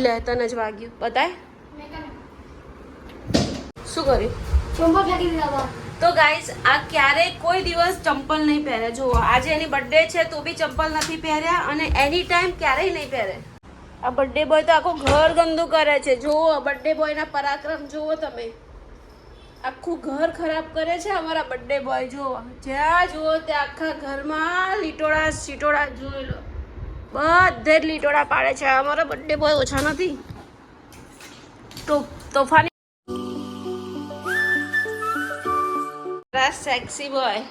લે તને જ વાગ્યું બતાય શું કર્યું ચંપલ ફેંકી દીધા બહાર. તો ગાઈઝ આ ક્યારેય કોઈ દિવસ ચંપલ નહીં પહેરે જુઓ આજે એની બર્થડે છે તો બી ચંપલ નથી પહેર્યા અને એની ટાઈમ ક્યારેય નહીં પહેરે આ બર્થડે બોય તો આખું ઘર ગંદુ કરે છે જુઓ બર્થડે બોયના પરાક્રમ જુઓ તમે આખું ઘર ખરાબ કરે છે અમારા બર્થડે બોય જુઓ જ્યાં જુઓ ત્યાં આખા ઘરમાં લીટોડા સીટોડા જોઈ લો બધે જ લીટોડા પાડે છે અમારો બર્થડે બોય ઓછા નથી તો તોફાની સેક્સી બોય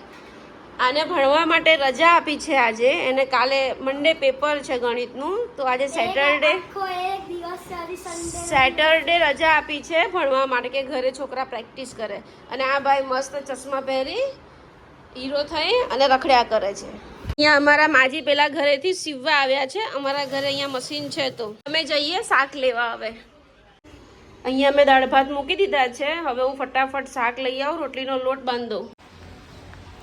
આને ભણવા માટે રજા આપી છે આજે એને કાલે મંડે પેપર છે ગણિતનું તો આજે સેટરડે આખો એક દિવસ સારી સન્ડે સેટરડે રજા આપી છે ભણવા માટે કે ઘરે છોકરા પ્રેક્ટિસ કરે અને આ ભાઈ મસ્ત ચશ્મા પહેરી હીરો થઈ અને રખડ્યા કરે છે અહીંયા અમારા માજી પેલા ઘરેથી સીવવા આવ્યા છે અમારા ઘરે અહીંયા મશીન છે તો અમે જઈએ શાક લેવા હવે અહીંયા મેં દાળ ભાત મૂકી દીધા છે હવે હું ફટાફટ શાક લઈ આવું રોટલીનો લોટ બાંધો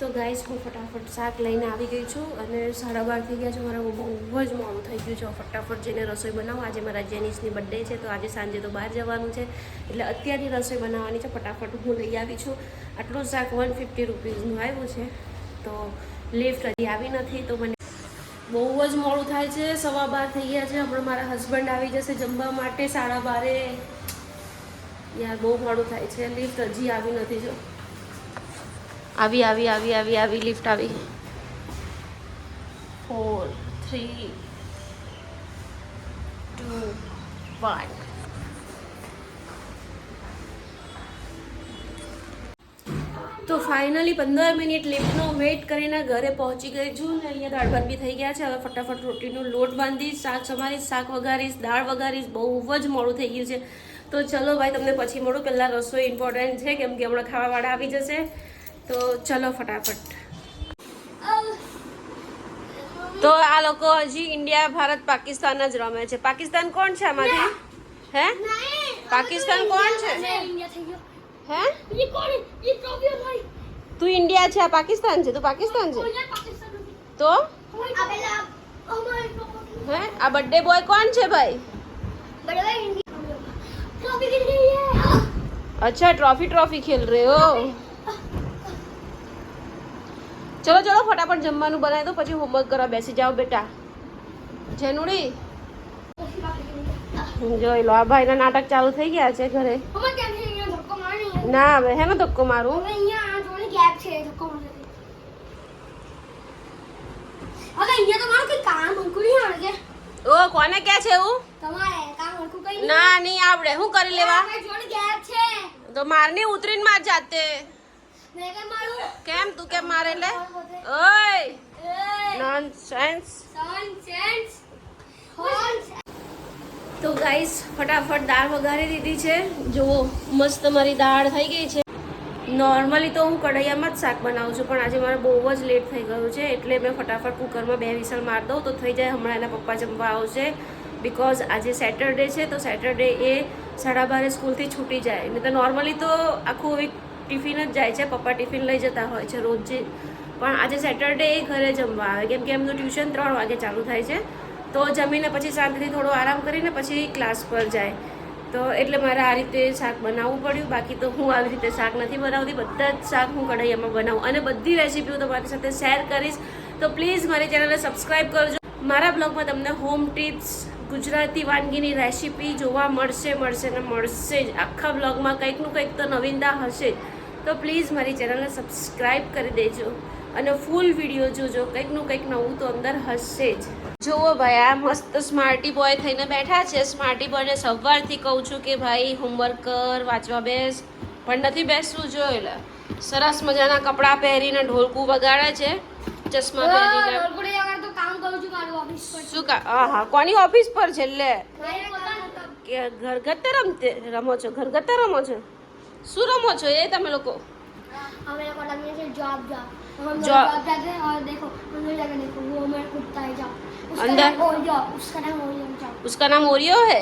તો ગાઈસ હું ફટાફટ શાક લઈને આવી ગઈ છું અને 12:30 થઈ ગયા છે મારા બહુ જ મોડું થઈ ગયું છે ફટાફટ જઈને રસોઈ બનાવું આજે મારા જેનિસની બર્થડે છે તો આજે સાંજે તો બહાર જવાનું છે એટલે અત્યારની રસોઈ બનાવવાની છે ફટાફટ હું લઈ આવી છું આટલું શાક 150 રૂપીસનું આવ્યું છે તો લિફ્ટ હજી આવી નથી તો મને બહુ જ મોડું થાય છે 12:15 થઈ ગયા છે હમણાં મારા હસબન્ડ આવી જશે જમવા માટે 12:30 યાર બહુ મોડું થાય છે લિફ્ટ હજી આવી નથી જો આવી લિફ્ટ આવી 4 3 2 1 તો ફાઇનલી 15 મિનિટ લિફ્ટનો વેઇટ કરીને ઘરે પહોંચી ગઈ છું ને અહીંયા દાળ ભાત બી થઈ ગયા છે હવે ફટાફટ રોટીનો લોટ બાંધીશ શાક સમારીશ શાક વઘારીશ દાળ વઘારીશ બહુ જ મોડું થઈ ગયું છે તો ચલો ભાઈ તમને પછી મળું પહેલાં રસોઈ ઇમ્પોર્ટન્ટ છે કેમ કે હમણાં ખાવાવાળા આવી જશે તો ચલો ફટાફટ તો આ લોકો હજી ઇન્ડિયા ભારત પાકિસ્તાન જ રમે છે પાકિસ્તાન કોણ છે આમાંથી હે પાકિસ્તાન કોણ છે ઇન્ડિયા થઈ ગયો હે ये कौन है ये ट्रॉफी है भाई તું ઇન્ડિયા છે આ પાકિસ્તાન છે તું પાકિસ્તાન છે ये पाकिस्तान में તો अबे हमारे હે આ બર્થડે બોય કોણ છે ભાઈ बड़े भाई इंडिया ट्रॉफी गिर गई है अच्छा ट्रॉफी खेल रहे हो चलो चलो फटाफट जमવાનું બનાવી દો પછી હોમવર્ક કરવા બેસી જાઓ બેટા જેનુડી જોઈ લો આ ભાઈના નાટક ચાલુ થઈ ગયા છે ઘરે हमारे क्या है ये धक्का मारनी है ના હવે હેનો ધક્કો મારું હવે અહીંયા આ જોડે ગેપ છે ધક્કો મારને હવે અહીંયા તો મારું કઈ કામ હરકું નહીં આવડે ઓ કોને કે છે એવું તમારે કામ હરકું કઈ ના નહીં આવડે શું કરી લેવા આ જોડે ગેપ છે તો મારની ઉતરીને માં જાતે મેં કઈ મારું કેમ તું કેમ મારે લે ઓય એ નોનસેન્સ સન સેન્સ હોન તો ગાઈસ ફટાફટ દાળ વઘારી દીધી છે જુઓ મસ્ત મારી દાળ થઈ ગઈ છે નોર્મલી તો હું કઢાઈયામાં જ શાક બનાવું છું પણ આજે મારે બહુ જ લેટ થઈ ગયું છે એટલે મેં ફટાફટ કુકરમાં 2 વિસલ મારી દઉં તો થઈ જાય હમણાં એના પપ્પા જમવા આવશે બિકોઝ આજે સેટરડે છે તો સેટરડે એ 12:30 સ્કૂલથી છૂટી જાય નહીં તો નોર્મલી તો આખું વીક ટિફિન જ જાય છે પપ્પા ટિફિન લઈ જતા હોય છે રોજ પણ આજે સેટરડે એ ઘરે જમવા આવે કેમ કે એમનું ટ્યુશન 3 વાગે ચાલુ થાય છે તો જમીને પછી શાંતિથી થોડો આરામ કરીને પછી ક્લાસ પર જાય તો એટલે મારે આ રીતે શાક બનાવવું પડ્યું બાકી તો હું આવી રીતે શાક નથી બનાવતી બધા જ શાક હું કઢાઈયામાં બનાવું અને બધી રેસીપી હું તમારી સાથે શેર કરીશ તો પ્લીઝ મારી ચેનલને સબસ્ક્રાઈબ કરજો મારા બ્લોગમાં તમને હોમ ટિપ્સ ગુજરાતી વાનગીની રેસીપી જોવા મળશે ને મળશે જ આખા બ્લોગમાં કંઈકનું કંઈક તો નવીનતા હશે જ તો પ્લીઝ મારી ચેનલને સબસ્ક્રાઈબ કરી દેજો અને ફૂલ વિડીયો જોજો કંઈકનું કંઈક નવું તો અંદર હશે જ જુઓ ભાઈ આ મસ્ત સ્માર્ટી બોય થઈને બેઠા છે સ્માર્ટી બોયને સવારથી કહું છું કે ભાઈ હોમવર્ક કર વાંચવા બેસ પણ નથી બેસવું જોઈએ એટલે સરસ મજાના કપડાં પહેરીને ઢોલકું વગાડે છે ચશ્મા પહેરીને રોલપુડી આગળ તો કામ કરું છું મારું ઓફિસ પર શું હા કોની ઓફિસ પર છે લે મારે પોતાનું કે ઘરગથ્થા રમો છો ઘરગથ્થા રમો છો શું રમો છો એ તમે લોકો हमें लोग लगे थे जॉब हम जॉब। जॉब जाते हैं और देखो अंदर जाकर देखो वो मेरा कुत्ता है जॉब अंदर? उसका नाम ओरियो जॉब उसका नाम ओरियो है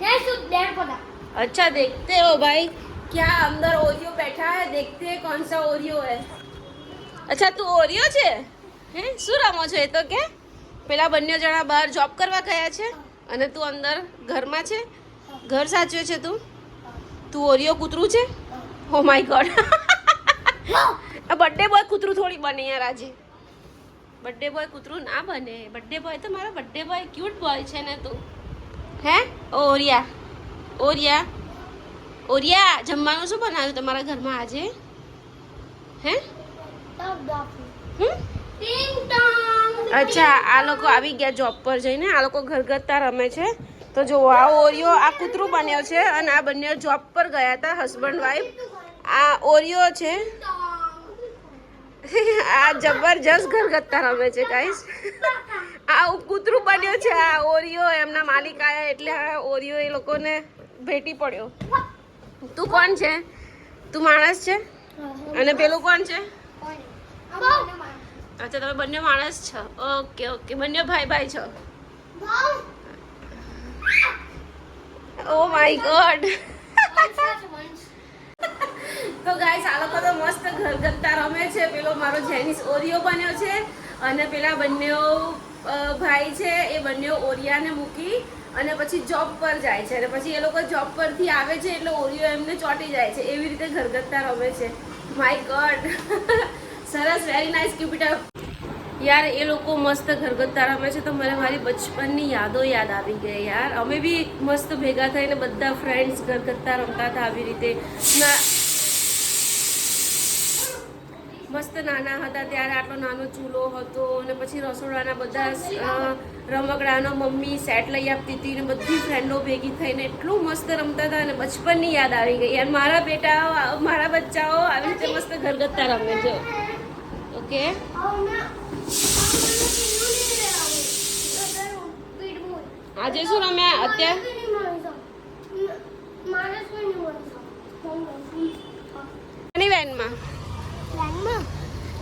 ये शुद्ध डेढ़ पता अच्छा देखते हो भाई क्या अंदर ओरियो बैठा है देखते हैं कौन सा ओरियो है अच्छा તું ઓરિયો છે હે શું રમો છો એ તો કે પેલા બંને જણા બહાર જોબ કરવા ગયા છે અને તું અંદર ઘરમાં છે, ઘર સાચવે છે તું ઓરિયો કૂતરું છે. Oh my God. Birthday boy કૂતરું થોડી બને યાર આજે. બર્થડે બોય કૂતરું ના બને. બર્થડે બોય તો મારો બર્થડે બોય ક્યુટ બોય છે ને તું. હે ઓરિયા જમવાનું શું બનાવ્યું તમારા ઘરમાં આજે? હે અચ્છા, આ લોકો આવી ગયા જોબ પર જઈને. આ લોકો ઘરગથ્થા રમે છે. તો જો આ ઓરિયો આ કૂતરું બન્યો છે અને આ બંને જોબ પર ગયા હતા, હસબન્ડ વાઈફ. આ ઓરિયો છે. આ જબરજસ્ત ઘરગથ્થા રમે છે ગાઈસ. આ કૂતરું બન્યો છે. આ ઓરિયો એમના માલિક આયા એટલે આ ઓરિયો એ લોકોને ભેટી પડ્યો. તું કોણ છે? તું માણસ છે અને પેલું કોણ છે? અચ્છા, તમે બંને માણસ છો. ઓકે ઓકે, બંને ભાઈ છો. Oh my God. તો ગાઈસ આ લોકો તો મસ્ત ઘરગથ્થા રમે છે. પેલો મારો જેનિસ ઓરિયો બન્યો છે અને પેલા બંને ભાઈ છે એ બંને ઓરિયાને મૂકી અને પછી જોબ પર જાય છે. અને પછી એ લોકો જોબ પરથી આવે છે એટલે ઓરિયો એમને ચોંટી જાય છે. એવી રીતે ઘરગથ્થા રમે છે. My God. સરસ, વેરી નાઇસ ક્યુપિટા. યાર એ લોકો મસ્ત ઘરગથ્થા રમે છે તો મને મારી બચપનની યાદો યાદ આવી ગઈ યાર. અમે બી મસ્ત ભેગા થઈને બધા ફ્રેન્ડ્સ ઘરગથ્થા રમતા હતા આવી રીતે. મસ્ત નાના હતા ત્યારે આટલો નાનો ચૂલો હતો અને પછી રસોડાના બધા રમકડાનો મમ્મી સેટ લઈ આપતી હતી ને બધી ફ્રેન્ડો ભેગી થઈને એટલું મસ્ત રમતા હતા અને બચપનની યાદ આવી ગઈ યાર. મારા બચ્ચાઓ આવી રીતે મસ્ત ઘરગથ્થા રમે છે. ઓકે, આજે શું રમ્યા અત્યારે? વેનમાં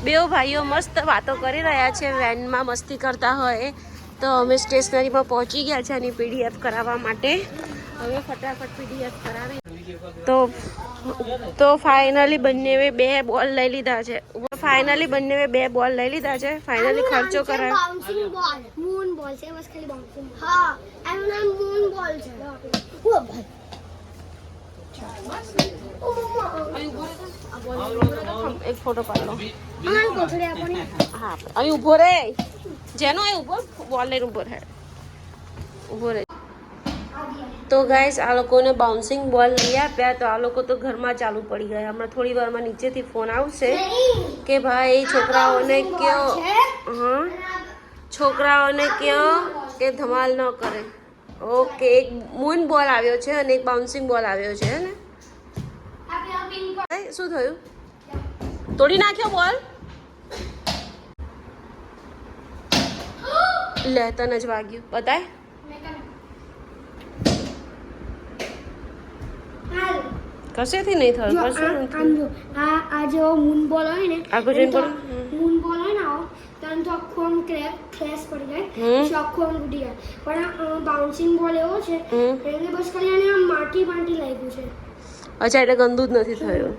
બેઓ ભાઈઓ મસ્ત વાતો કરી રહ્યા છે. વેનમાં મસ્તી કરતા હોય તો અમે સ્ટેશનરીમાં પહોંચી ગયા છે આની પીડીએફ કરાવવા માટે. હવે ફટાફટ પીડીએફ કરાવી તો ફાઇનલી બંનેવે 2 બોલ લઈ લીધા છે. ફાઇનલી ખર્ચો કરાવ્યો. મૂન બોલ છે બસ, ખાલી બાઉન્સિંગ. હા, એમના મૂન બોલ છે. એક ફોટો પાડો. હા, અહીં ઉભો રે. જેનો એ ઉભો બોલ લઈને ઉભો રે. તો ગાઈસ આ લોકોને બાઉન્સિંગ બોલ લઈ આપ્યા તો આ લોકો તો ઘરમાં ચાલુ પડી ગયા. હમણાં થોડી વારમાં નીચેથી ફોન આવશે કે ભાઈ છોકરાઓને કયો કે ધમાલ ન કરે. ઓકે, એક મૂન બોલ આવ્યો છે અને એક બાઉન્સિંગ બોલ આવ્યો છે ને. શું થયું? તોડી નાખ્યો બોલ? લે, તને જ વાગ્યું. બતાય. કશેથી નહીં થયું. કશું આ જેવો મૂન બોલ હોય ને, આગળ જઈને બોલ. મૂન બોલ હોય ને આવો તો આખો આમ ક્રેશ પડી જાય, આખો આમ તૂટી જાય. પણ બાઉન્સિંગ બોલ એવો છે એટલે બસ ખાલી આને આમ માટી લાગ્યું છે. અચ્છા, એટલે ગંદુ જ નથી થયું.